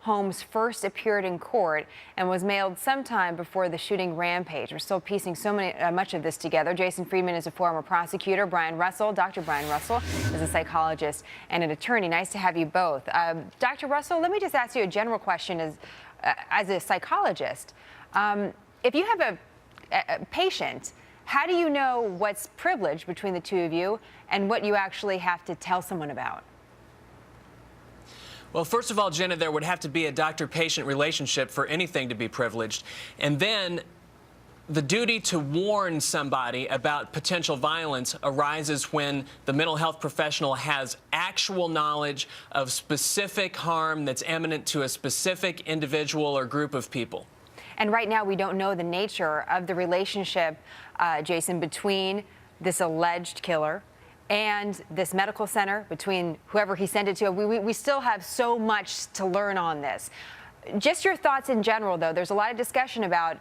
Holmes first appeared in court and was mailed sometime before the shooting rampage. We're still piecing much of this together. Jason Friedman is a former prosecutor. Dr. Brian Russell is a psychologist and an attorney. Nice to have you both. Dr. Russell, let me just ask you a general question as a psychologist. If you have a patient, how do you know what's privileged between the two of you and what you actually have to tell someone about? Well, first of all, Jenna, there would have to be a doctor-patient relationship for anything to be privileged. And then the duty to warn somebody about potential violence arises when the mental health professional has actual knowledge of specific harm that's imminent to a specific individual or group of people. And right now, we don't know the nature of the relationship, Jason, between this alleged killer and this medical center, between whoever he sent it to. We still have so much to learn on this. Just your thoughts in general, though. There's a lot of discussion about,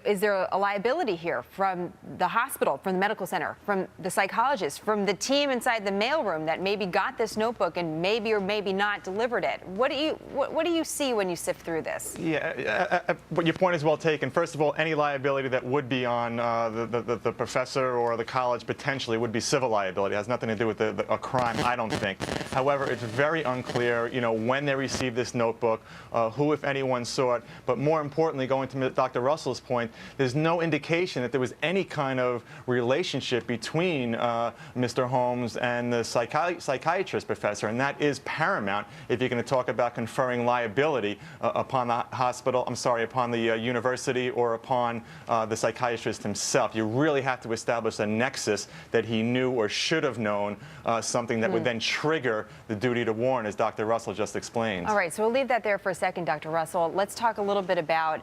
is there a liability here from the hospital, from the medical center, from the psychologist, from the team inside the mailroom that maybe got this notebook and maybe or maybe not delivered it? What do you see when you sift through this? Yeah, but your point is well taken. First of all, any liability that would be on the professor or the college potentially would be civil liability. It has nothing to do with a crime, I don't think. However, it's very unclear, when they received this notebook, who, if anyone, saw it. But more importantly, going to Dr. Russell's point, there's no indication that there was any kind of relationship between Mr. Holmes and the psychiatrist professor, and that is paramount if you're going to talk about conferring liability upon the hospital, upon the university or upon the psychiatrist himself. You really have to establish a nexus that he knew or should have known something that would then trigger the duty to warn, as Dr. Russell just explained. All right, so we'll leave that there for a second, Dr. Russell. Let's talk a little bit about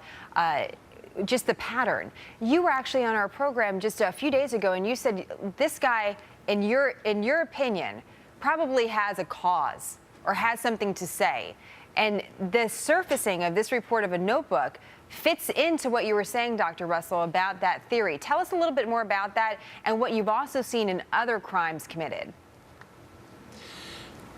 just the pattern. You were actually on our program just a few days ago, and you said this guy, in your opinion, probably has a cause or has something to say. And the surfacing of this report of a notebook fits into what you were saying, Dr. Russell, about that theory. Tell us a little bit more about that and what you've also seen in other crimes committed.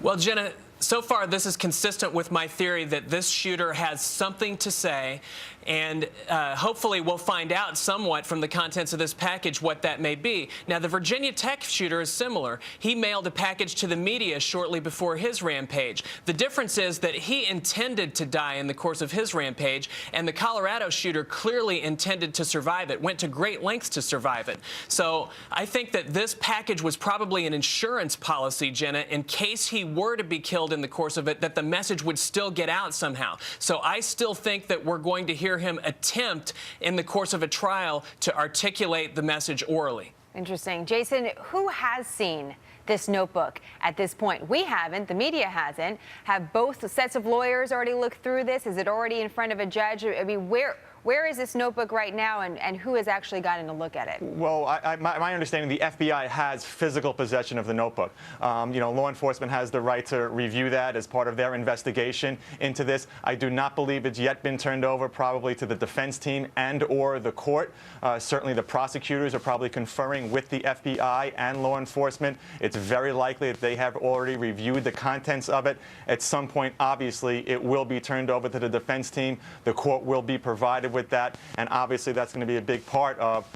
Well, Jenna, so far this is consistent with my theory that this shooter has something to say, and hopefully we'll find out somewhat from the contents of this package what that may be. Now, the Virginia Tech shooter is similar. He mailed a package to the media shortly before his rampage. The difference is that he intended to die in the course of his rampage, and the Colorado shooter clearly intended to survive it, went to great lengths to survive it. So I think that this package was probably an insurance policy, Jenna, in case he were to be killed in the course of it, that the message would still get out somehow. So I still think that we're going to hear him attempt in the course of a trial to articulate the message orally. Interesting. Jason, who has seen this notebook at this point? We haven't. The media hasn't. Have both sets of lawyers already looked through this? Is it already in front of a judge? I mean, where is this notebook right now, and who has actually gotten a look at it? Well, my understanding, the FBI has physical possession of the notebook. Law enforcement has the right to review that as part of their investigation into this. I do not believe it's yet been turned over probably to the defense team and or the court. Certainly the prosecutors are probably conferring with the FBI and law enforcement. It's very likely that they have already reviewed the contents of it. At some point, obviously, it will be turned over to the defense team. The court will be provided with that, and obviously that's going to be a big part of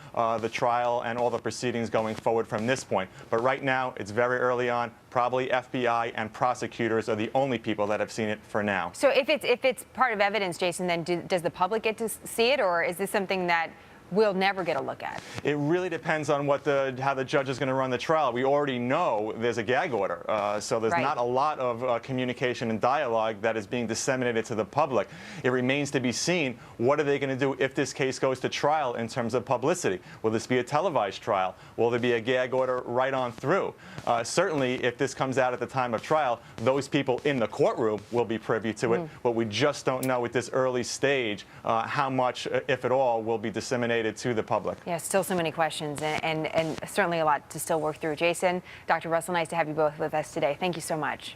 the trial and all the proceedings going forward from this point. But right now, it's very early on. Probably FBI and prosecutors are the only people that have seen it for now. So if it's part of evidence, Jason, then does the public get to see it, or is this something that we'll never get a look at? It really depends on how the judge is going to run the trial. We already know there's a gag order, so there's not a lot of communication and dialogue that is being disseminated to the public. It remains to be seen, what are they going to do if this case goes to trial in terms of publicity? Will this be a televised trial? Will there be a gag order right on through? Certainly, if this comes out at the time of trial, those people in the courtroom will be privy to it, but we just don't know at this early stage how much, if at all, will be disseminated to the public. Yeah, still so many questions and certainly a lot to still work through. Jason, Dr. Russell, nice to have you both with us today. Thank you so much.